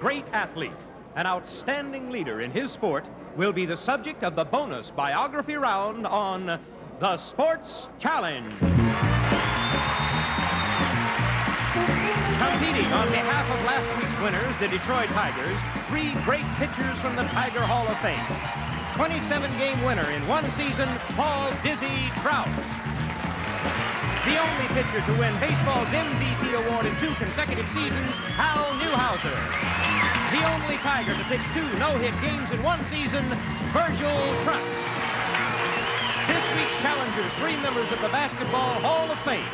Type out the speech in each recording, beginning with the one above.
great athlete, an outstanding leader in his sport, will be the subject of the bonus biography round on the Sports Challenge. Competing on behalf of last week's winners, the Detroit Tigers, three great pitchers from the Tiger Hall of Fame. 27-game winner in one season, Paul Dizzy Trout. The only pitcher to win baseball's MVP award in 2 consecutive seasons, Hal Newhouser. The only Tiger to pitch 2 no-hit games in one season, Virgil Trucks. This week's challengers, 3 members of the Basketball Hall of Fame.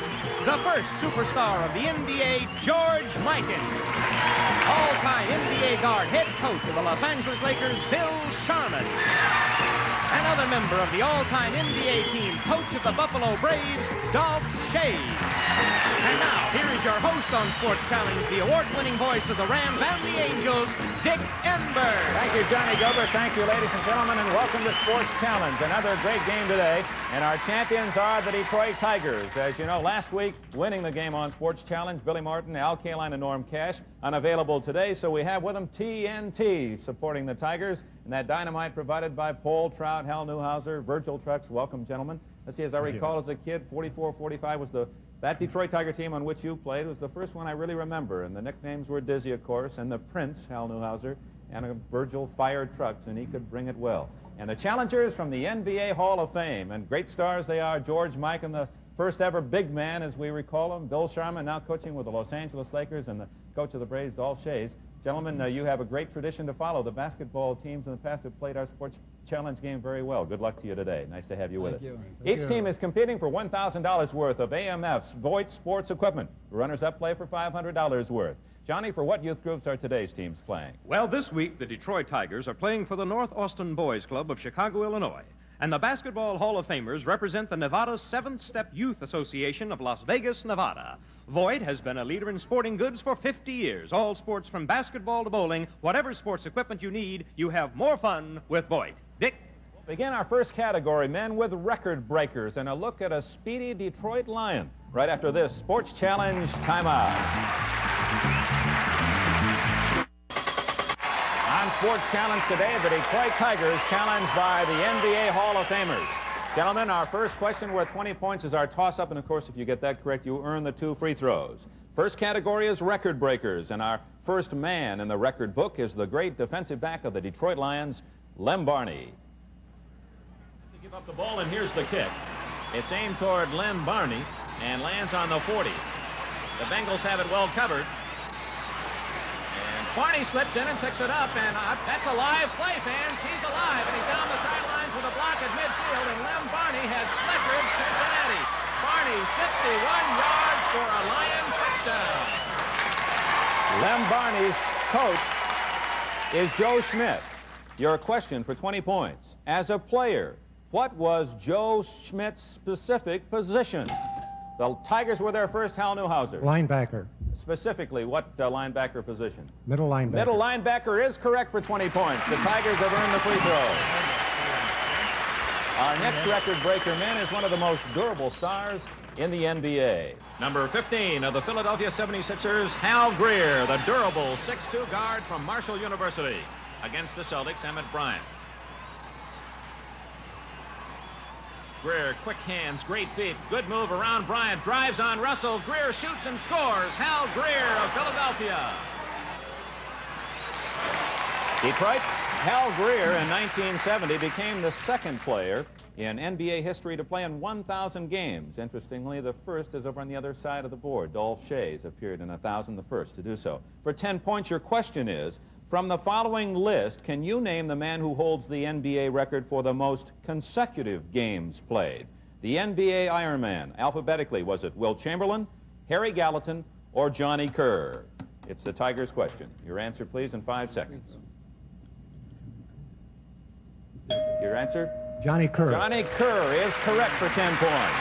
The first superstar of the NBA, George Mikan. All-time NBA guard, head coach of the Los Angeles Lakers, Bill Sharman. Another member of the all-time NBA team, coach of the Buffalo Braves, Dolph Schayes. And now, here is your host on Sports Challenge, the award-winning voice of the Rams and the Angels, Dick Enberg. Thank you, Johnny Gilbert. Thank you, ladies and gentlemen, and welcome to Sports Challenge. Another great game today, and our champions are the Detroit Tigers. As you know, last week, winning the game on Sports Challenge, Billy Martin, Al Kaline, and Norm Cash, unavailable today, so we have with them TNT supporting the Tigers, and that dynamite provided by Paul Trout, Hal Newhouser, Virgil Trucks. Welcome, gentlemen. Let's see, as I recall as a kid, 44-45 was that Detroit Tiger team on which you played was the first one I really remember, and the nicknames were Dizzy, of course, and the Prince, Hal Newhouser, and Virgil fired Trucks, and he could bring it well. And the challengers from the NBA Hall of Fame, and great stars they are, George Mikan, the first ever big man, as we recall him, Bill Sharman, now coaching with the Los Angeles Lakers, and the coach of the Braves, Dolph Schayes. Gentlemen, you have a great tradition to follow. The basketball teams in the past have played our Sports Challenge game very well. Good luck to you today. Nice to have you with us. Each team is competing for $1,000 worth of AMF's Voight sports equipment. Runners-up play for $500 worth. Johnny, for what youth groups are today's teams playing? Well, this week, the Detroit Tigers are playing for the North Austin Boys Club of Chicago, Illinois. And the Basketball Hall of Famers represent the Nevada Seventh Step Youth Association of Las Vegas, Nevada. Voight has been a leader in sporting goods for 50 years. All sports from basketball to bowling, whatever sports equipment you need, you have more fun with Voight. Dick? We'll begin our first category, men with record breakers, and a look at a speedy Detroit Lion. Right after this, Sports Challenge timeout. On Sports Challenge today, the Detroit Tigers challenged by the NBA Hall of Famers. Gentlemen, our first question worth 20 points is our toss-up, and of course, if you get that correct, you earn the 2 free throws. First category is record breakers, and our first man in the record book is the great defensive back of the Detroit Lions, Lem Barney. To give up the ball, and here's the kick. It's aimed toward Lem Barney and lands on the 40. The Bengals have it well covered. Barney slips in and picks it up, and that's a live play, fans. He's alive, and he's down the sidelines with a block at midfield, and Lem Barney has slickered Cincinnati. Barney, 61 yards for a Lion touchdown. Lem Barney's coach is Joe Schmidt. Your question for 20 points. As a player, what was Joe Schmidt's specific position? The Tigers were their first, Hal Newhouser. Linebacker. Specifically, what linebacker position? Middle linebacker. Middle linebacker is correct for 20 points. The Tigers have earned the free throw. Our next record breaker man is one of the most durable stars in the NBA. Number 15 of the Philadelphia 76ers, Hal Greer, the durable 6'2" guard from Marshall University. Against the Celtics, Emmett Bryant. Greer, quick hands, great feet, good move around Bryant, drives on Russell, Greer shoots and scores. Hal Greer of Philadelphia. Detroit, Hal Greer in 1970 became the second player in NBA history to play in 1,000 games. Interestingly, the first is over on the other side of the board. Dolph Schayes appeared in 1,000, the first to do so. For 10 points, your question is, from the following list, can you name the man who holds the NBA record for the most consecutive games played? The NBA Iron Man, alphabetically, was it Wilt Chamberlain, Harry Gallatin, or Johnny Kerr? It's the Tigers' question. Your answer, please, in 5 seconds. Your answer? Johnny Kerr. Johnny Kerr is correct for 10 points.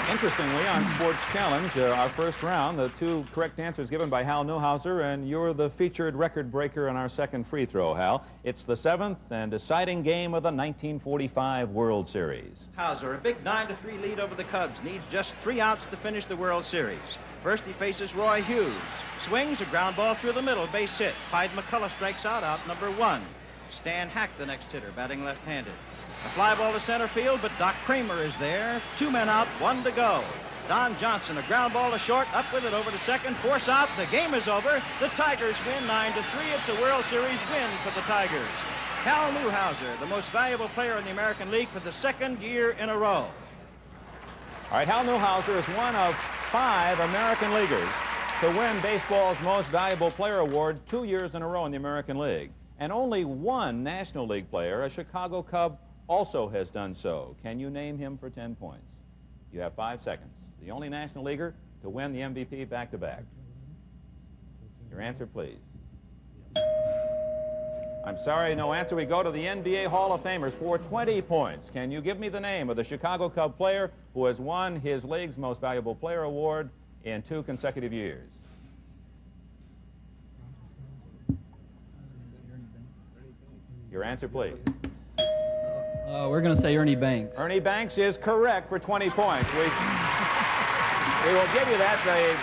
Interestingly, on Sports Challenge, our first round, the 2 correct answers given by Hal Newhouser, and you're the featured record breaker on our second free throw, Hal. It's the 7th and deciding game of the 1945 World Series. Hauser, a big 9-3 lead over the Cubs, needs just 3 outs to finish the World Series. First he faces Roy Hughes. Swings a ground ball through the middle, base hit. Clyde McCullough strikes out number 1. Stan Hack, the next hitter, batting left-handed. A fly ball to center field, but Doc Kramer is there. 2 men out, 1 to go. Don Johnson, a ground ball to short, up with it over to second, force out. The game is over. The Tigers win 9-3. It's a World Series win for the Tigers. Cal Newhouser, the most valuable player in the American League for the 2nd year in a row. All right, Hal Newhouser is one of 5 American leaguers to win baseball's most valuable player award 2 years in a row in the American League. And only 1 National League player, a Chicago Cub, also has done so. Can you name him for 10 points? You have 5 seconds. The only National Leaguer to win the MVP back-to-back. Your answer, please. I'm sorry, no answer. We go to the NBA Hall of Famers for 20 points. Can you give me the name of the Chicago Cub player who has won his league's most valuable player award in 2 consecutive years? Your answer, please. We're going to say Ernie Banks. Ernie Banks is correct for 20 points. We will give you that. The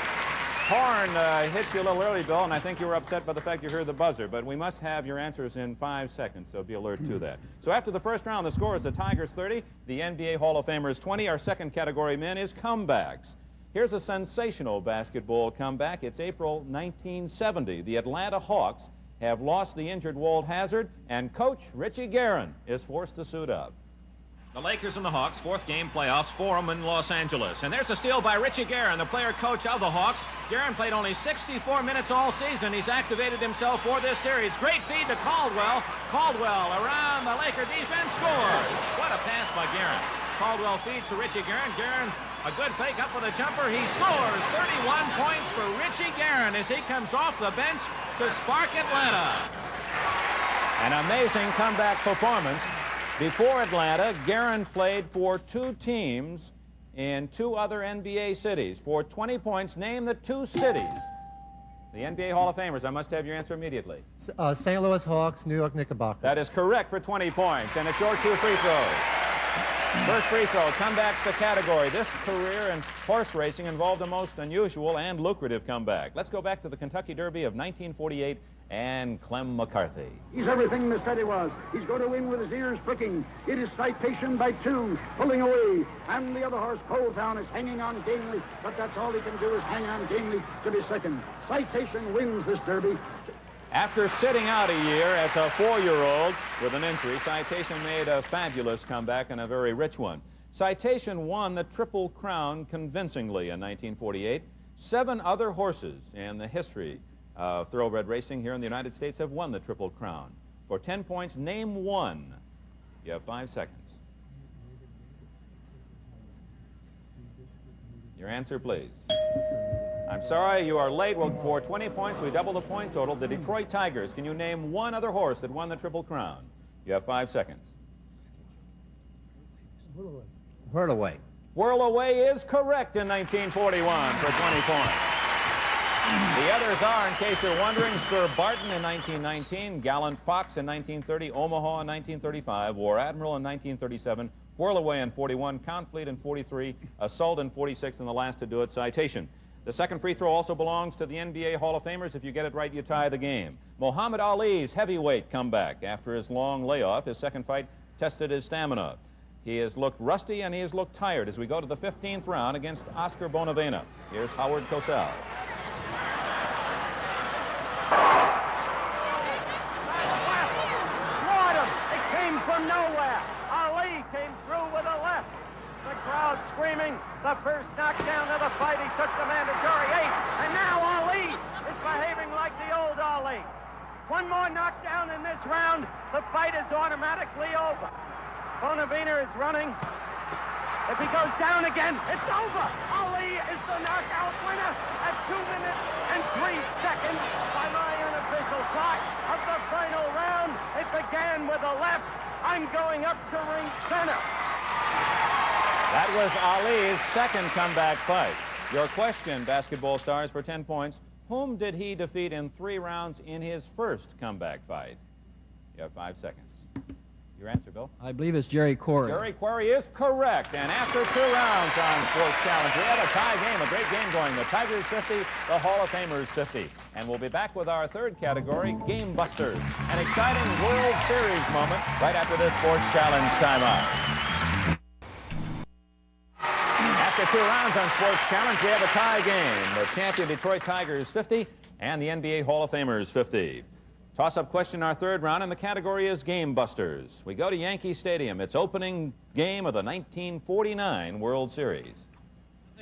horn hits you a little early, Bill, and I think you were upset by the fact you heard the buzzer, but we must have your answers in 5 seconds, so be alert to that. So after the first round, the score is the Tigers 30, the NBA Hall of Famers 20. Our second category, men, is comebacks. Here's a sensational basketball comeback. It's April 1970. The Atlanta Hawks have lost the injured Walt Hazzard, and Coach Richie Guerin is forced to suit up. The Lakers and the Hawks, 4th game playoffs, forum in Los Angeles. And there's a steal by Richie Guerin, the player-coach of the Hawks. Guerin played only 64 minutes all season. He's activated himself for this series. Great feed to Caldwell. Caldwell around the Laker defense, scores. What a pass by Guerin. Caldwell feeds to Richie Guerin. Guerin, a good fake up with a jumper. He scores 31 points for Richie Guerin as he comes off the bench to spark Atlanta. An amazing comeback performance. Before Atlanta, Guerin played for 2 teams in 2 other NBA cities. For 20 points, name the 2 cities. The NBA Hall of Famers, I must have your answer immediately. St. Louis Hawks, New York Knickerbockers. That is correct for 20 points, and it's your 2 free throws. First free throw, comebacks the category. This career in horse racing involved a most unusual and lucrative comeback. Let's go back to the Kentucky Derby of 1948 and Clem McCarthy. He's everything they said he was. He's going to win with his ears pricking. It is Citation by 2, pulling away. And the other horse, Poletown, is hanging on gamely, but that's all he can do is hang on gamely to be second. Citation wins this Derby. After sitting out a year as a 4-year-old with an injury, Citation made a fabulous comeback and a very rich one. Citation won the Triple Crown convincingly in 1948. 7 other horses in the history of thoroughbred racing here in the United States have won the Triple Crown. For 10 points, name 1. You have 5 seconds. Your answer, please. I'm sorry, you are late. Well, for 20 points, we double the point total. The Detroit Tigers. Can you name 1 other horse that won the Triple Crown? You have 5 seconds. Whirlaway. Whirlaway is correct in 1941 for 20 points. The others are, in case you're wondering, Sir Barton in 1919, Gallant Fox in 1930, Omaha in 1935, War Admiral in 1937, Whirlaway in 41, Confleet in 43, Assault in 46, and the last to do it, Citation. The second free throw also belongs to the NBA Hall of Famers. If you get it right, you tie the game. Muhammad Ali's heavyweight comeback. After his long layoff, his second fight tested his stamina. He has looked rusty and he has looked tired as we go to the 15th round against Oscar Bonavena. Here's Howard Cosell. Fought him. It came from nowhere. Ali came through with a left. The crowd screaming. The first knockdown of the fight. He took the mandatory 8. And now Ali is behaving like the old Ali. One more knockdown in this round. The fight is automatically over. Bonavena is running. If he goes down again, it's over. Ali is the knockout winner at 2 minutes and 3 seconds by my unofficial clock of the final round. It began with a left. I'm going up to ring center. That was Ali's second comeback fight. Your question, basketball stars, for 10 points. Whom did he defeat in 3 rounds in his first comeback fight? You have 5 seconds. Your answer, Bill? I believe it's Jerry Quarry. Jerry Quarry is correct. And after 2 rounds on Sports Challenge, we have a tie game, a great game going. The Tigers 50, the Hall of Famers 50. And we'll be back with our third category, Game Busters. An exciting World Series moment right after this Sports Challenge timeout. After 2 rounds on Sports Challenge, we have a tie game. The champion Detroit Tigers 50 and the NBA Hall of Famers 50. Toss-up question in our third round, and the category is Game Busters. We go to Yankee Stadium. It's opening game of the 1949 World Series.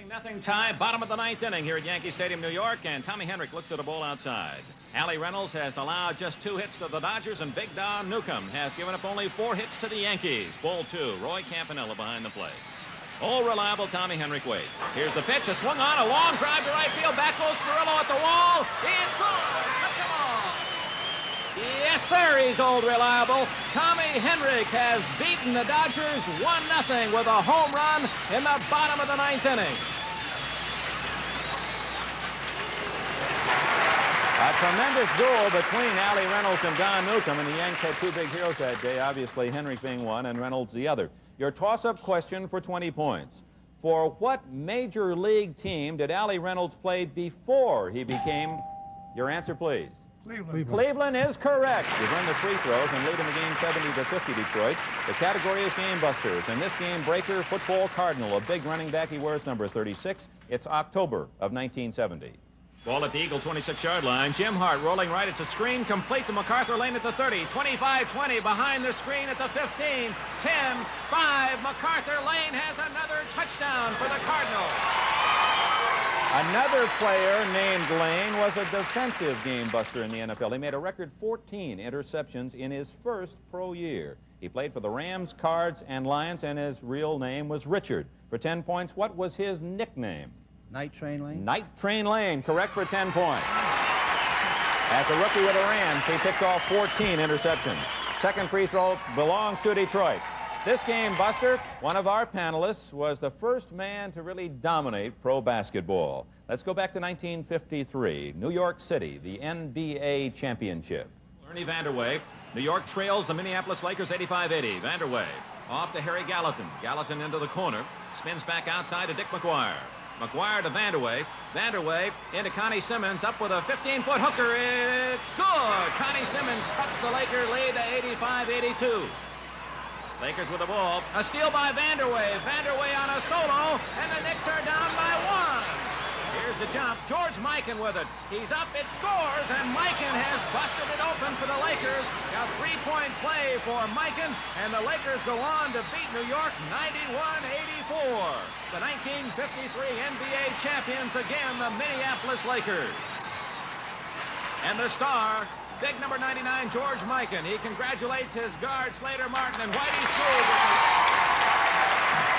Nothing tie, bottom of the 9th inning here at Yankee Stadium, New York, and Tommy Henrik looks at a ball outside. Allie Reynolds has allowed just 2 hits to the Dodgers, and Big Don Newcomb has given up only 4 hits to the Yankees. Ball 2, Roy Campanella behind the plate. Old reliable Tommy Henrik waits. Here's the pitch, a swung on, a long drive to right field. Back goes Carrillo at the wall. It's good. Touch 'em all. Yes, sir, he's old reliable. Tommy Henrik has beaten the Dodgers 1-0 with a home run in the bottom of the 9th inning. A tremendous duel between Allie Reynolds and Don Newcomb, and the Yanks had 2 big heroes that day, obviously Henrik being one and Reynolds the other. Your toss-up question for 20 points. For what major league team did Allie Reynolds play before he became... Your answer, please. Cleveland is correct. You've earned the free throws and lead in the game 70-50 Detroit. The category is Game Busters. And this game breaker, Football Cardinal, a big running back. He wears number 36. It's October of 1970. Ball at the Eagle 26-yard line. Jim Hart rolling right. It's a screen complete to MacArthur Lane at the 30. 25-20 behind the screen at the 15. 10-5. MacArthur Lane has another touchdown for the Cardinals. Another player named Lane was a defensive game buster in the NFL. He made a record 14 interceptions in his first pro year. He played for the Rams, Cards, and Lions, and his real name was Richard. For 10 points, what was his nickname? Night Train Lane? Night Train Lane, correct for 10 points. As a rookie with the Rams, he picked off 14 interceptions. Second free throw belongs to Detroit. This game buster, one of our panelists, was the first man to really dominate pro basketball. Let's go back to 1953, New York City, the NBA championship. Ernie Vanderway. New York trails the Minneapolis Lakers 85-80. Vanderway off to Harry Gallatin. Gallatin into the corner. Spins back outside to Dick McGuire. McGuire to Vanderway. Vanderway into Connie Simmons. Up with a 15-foot hooker. It's good. Connie Simmons cuts the Laker lead to 85-82. Lakers with the ball. A steal by Vanderway. Vanderway on a solo, and the Knicks are down by 1. Here's the jump. George Mikan with it. He's up. It scores, and Mikan has busted it open for the Lakers. A 3-point play for Mikan, and the Lakers go on to beat New York 91-84. The 1953 NBA champions again, the Minneapolis Lakers. And the star, big number 99, George Mikan. He congratulates his guard, Slater Martin, and Whitey Sewell.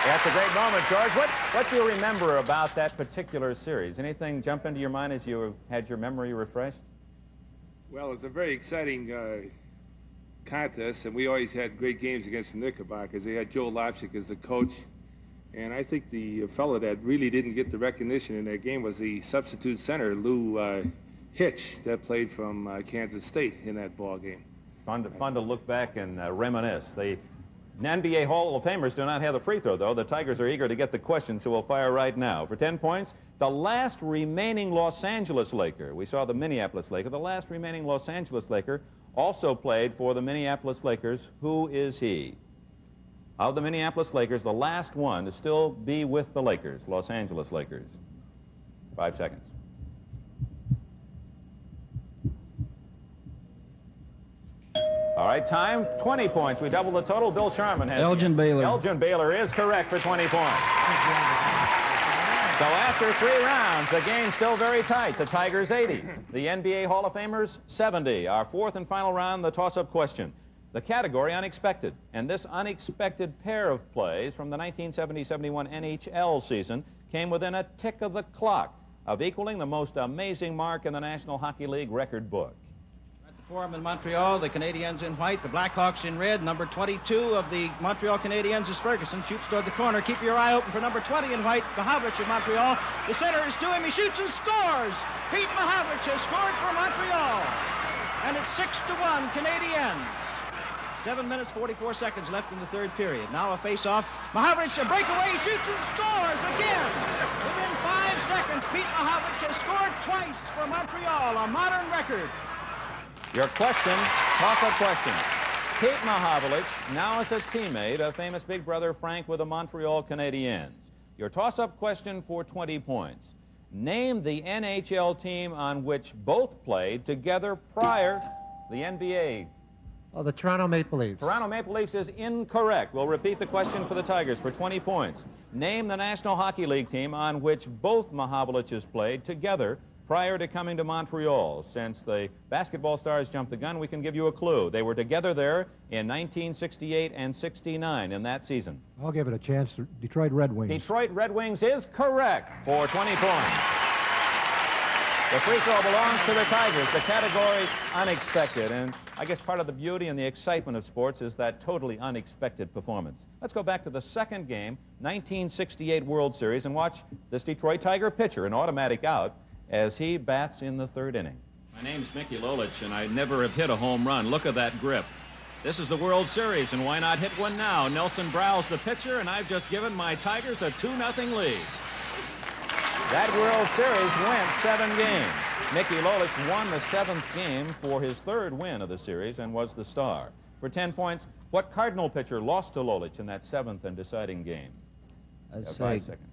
That's a great moment, George. What do you remember about that particular series? Anything jump into your mind as you had your memory refreshed? Well, it's a very exciting contest, and we always had great games against the Knickerbockers. They had Joe Lopchick as the coach, and I think the fellow that really didn't get the recognition in that game was the substitute center, Lou Hitch, that played from Kansas State in that ball game. It's fun to look back and reminisce. The NBA Hall of Famers do not have the free throw, though. The Tigers are eager to get the question, so we'll fire right now. For 10 points, the last remaining Los Angeles Laker. We saw the Minneapolis Laker. The last remaining Los Angeles Laker also played for the Minneapolis Lakers. Who is he? Of the Minneapolis Lakers, the last one to still be with the Lakers, Los Angeles Lakers. 5 seconds. All right, time, 20 points. We double the total. Bill Sharman has... Elgin Baylor. Elgin Baylor is correct for 20 points. So after 3 rounds, the game's still very tight. The Tigers 80. The NBA Hall of Famers 70. Our fourth and final round, the toss-up question. The category unexpected. And this unexpected pair of plays from the 1970-71 NHL season came within a tick of the clock of equaling the most amazing mark in the National Hockey League record book. Forum in Montreal, the Canadiens in white, the Blackhawks in red. Number 22 of the Montreal Canadiens is Ferguson. Shoots toward the corner. Keep your eye open for number 20 in white, Mahavlich of Montreal. The center is to him. He shoots and scores. Pete Mahavlich has scored for Montreal. And it's 6-1 Canadiens. 7 minutes, 44 seconds left in the third period. Now a face-off. Mahavlich, a breakaway, shoots and scores again. Within 5 seconds, Pete Mahavlich has scored twice for Montreal, a modern record. Your question, toss-up question. Pete Mahavlich now is a teammate of famous big brother Frank with the Montreal Canadiens. Your toss-up question for 20 points. Name the NHL team on which both played together prior to the NBA. Oh, the Toronto Maple Leafs. Toronto Maple Leafs is incorrect. We'll repeat the question for the Tigers for 20 points. Name the National Hockey League team on which both Mahavliches played together prior to coming to Montreal. Since the basketball stars jumped the gun, we can give you a clue. They were together there in 1968 and 69 in that season. I'll give it a chance. Detroit Red Wings. Detroit Red Wings is correct for 20 points. The free throw belongs to the Tigers, the category unexpected. And I guess part of the beauty and the excitement of sports is that totally unexpected performance. Let's go back to the second game, 1968 World Series, and watch this Detroit Tiger pitcher, an automatic out, as he bats in the third inning. My name's Mickey Lolich, and I never have hit a home run. Look at that grip. This is the World Series, and why not hit one now? Nelson Brow's the pitcher, and I've just given my Tigers a 2-0 lead. That World Series went 7 games. Mickey Lolich won the 7th game for his 3rd win of the series and was the star. For 10 points, what Cardinal pitcher lost to Lolich in that 7th and deciding game? I'd say 5 seconds.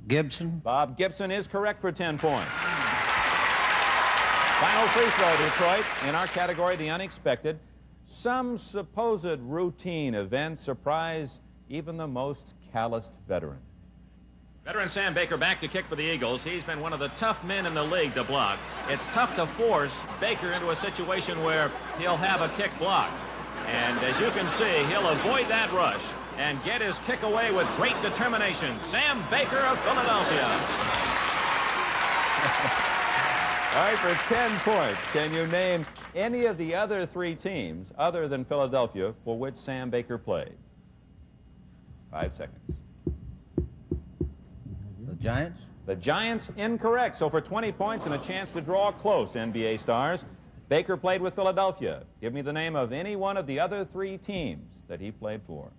Gibson. Bob Gibson is correct for 10 points. Final free throw, Detroit. In our category, the unexpected. Some supposed routine event surprise even the most calloused veteran. Veteran Sam Baker back to kick for the Eagles. He's been one of the tough men in the league to block. It's tough to force Baker into a situation where he'll have a kick blocked. And as you can see, he'll avoid that rush and get his kick away with great determination. Sam Baker of Philadelphia. All right, for 10 points, can you name any of the other 3 teams other than Philadelphia for which Sam Baker played? 5 seconds. The Giants. The Giants, incorrect. So for 20 points and a chance to draw close, NBA stars, Baker played with Philadelphia. Give me the name of any one of the other 3 teams that he played for.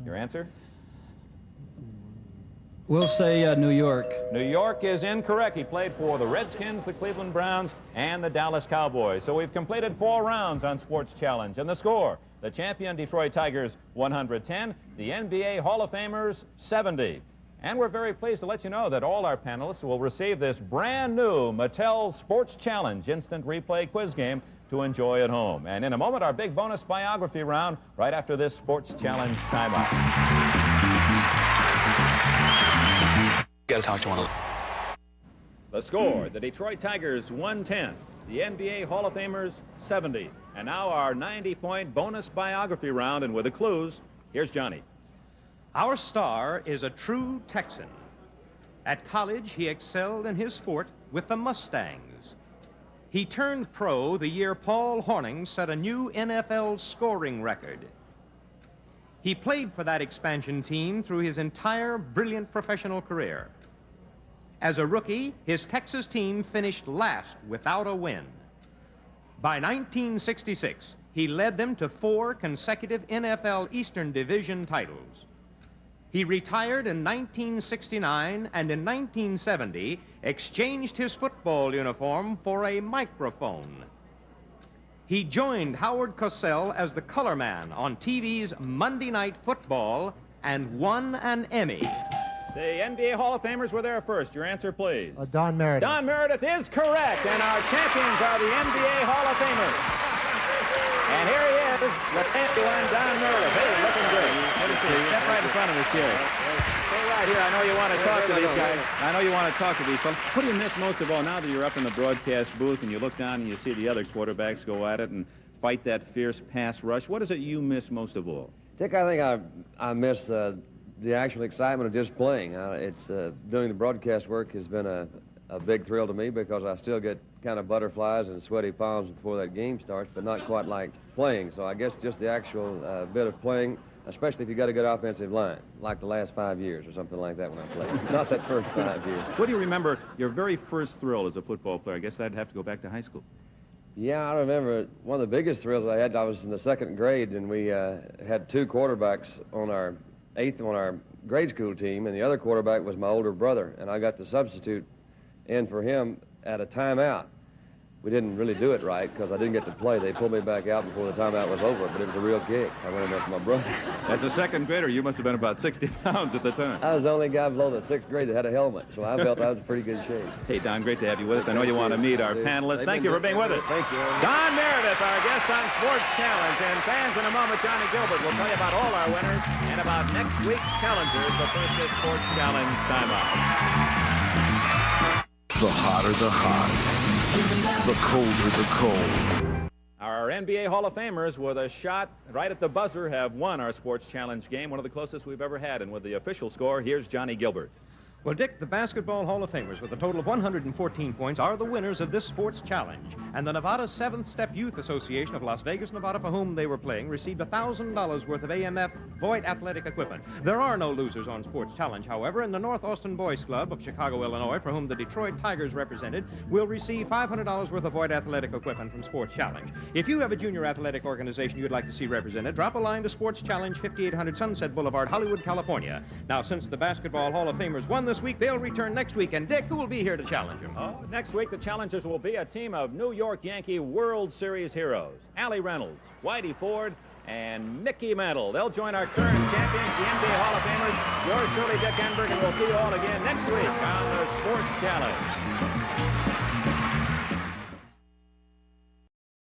Your answer? We'll say New York. New York is incorrect. He played for the Redskins, the Cleveland Browns, and the Dallas Cowboys. So we've completed 4 rounds on Sports Challenge. And the score, the champion Detroit Tigers 110, the NBA Hall of Famers 70. And we're very pleased to let you know that all our panelists will receive this brand new Mattel Sports Challenge instant replay quiz game to enjoy at home. And in a moment, our big bonus biography round right after this Sports Challenge timeout. Got to talk to one of them. The score, the Detroit Tigers 110, the NBA Hall of Famers 70. And now our 90-point bonus biography round, and with the clues, here's Johnny. Our star is a true Texan. At college, he excelled in his sport with the Mustangs. He turned pro the year Paul Hornung set a new NFL scoring record. He played for that expansion team through his entire brilliant professional career. As a rookie, his Texas team finished last without a win. By 1966, he led them to 4 consecutive NFL Eastern Division titles. He retired in 1969 and in 1970 exchanged his football uniform for a microphone. He joined Howard Cosell as the color man on TV's Monday Night Football and won an Emmy. The NBA Hall of Famers were there first. Your answer, please. Don Meredith. Don Meredith is correct, and our champions are the NBA Hall of Famers. And here he is, the champion, Don Meredith. Hey, looking good. Good to see you. Step right in front of us here. Stay right here. I know you want to talk to these guys. I know you want to talk to these folks. What do you miss most of all now that you're up in the broadcast booth and you look down and you see the other quarterbacks go at it and fight that fierce pass rush? What is it you miss most of all? Dick, I think I miss the actual excitement of just playing. Doing the broadcast work has been a big thrill to me because I still get kind of butterflies and sweaty palms before that game starts, but not quite like playing. So I guess just the actual bit of playing, especially if you got a good offensive line, like the last 5 years or something like that when I played. Not that first 5 years. What do you remember your very first thrill as a football player? I guess I'd have to go back to high school. Yeah, I remember one of the biggest thrills I had. I was in the 2nd grade, and we had 2 quarterbacks on our grade school team, and the other quarterback was my older brother, and I got to substitute in for him at a timeout. We didn't really do it right because I didn't get to play. They pulled me back out before the timeout was over, but it was a real kick. I went in there for my brother. As a 2nd grader, you must have been about 60 pounds at the time. I was the only guy below the 6th grade that had a helmet, so I felt I was in pretty good shape. Hey, Don, great to have you with us. I know you want to meet our panelists. Thank you for being with us. Thank you. Don Meredith, our guest on Sports Challenge. And fans, in a moment, Johnny Gilbert will tell you about all our winners and about next week's challengers. But first, this Sports Challenge timeout. The hotter the hot, the colder the cold. Our NBA Hall of Famers with a shot right at the buzzer have won our Sports Challenge game, one of the closest we've ever had. And with the official score, here's Johnny Gilbert. Well, Dick, the Basketball Hall of Famers with a total of 114 points are the winners of this sports challenge. And the Nevada 7th Step Youth Association of Las Vegas, Nevada, for whom they were playing, received $1,000 worth of AMF Voight athletic equipment. There are no losers on Sports Challenge, however, and the North Austin Boys Club of Chicago, Illinois, for whom the Detroit Tigers represented, will receive $500 worth of Voight athletic equipment from Sports Challenge. If you have a junior athletic organization you'd like to see represented, drop a line to Sports Challenge, 5800 Sunset Boulevard, Hollywood, California. Now, since the Basketball Hall of Famers won this week, they'll return next week. And Dick, who will be here to challenge them? Oh, next week, the challengers will be a team of New York Yankee World Series heroes. Allie Reynolds, Whitey Ford, and Mickey Mantle. They'll join our current champions, the NBA Hall of Famers. Yours truly, Dick Enberg, and we'll see you all again next week on the Sports Challenge.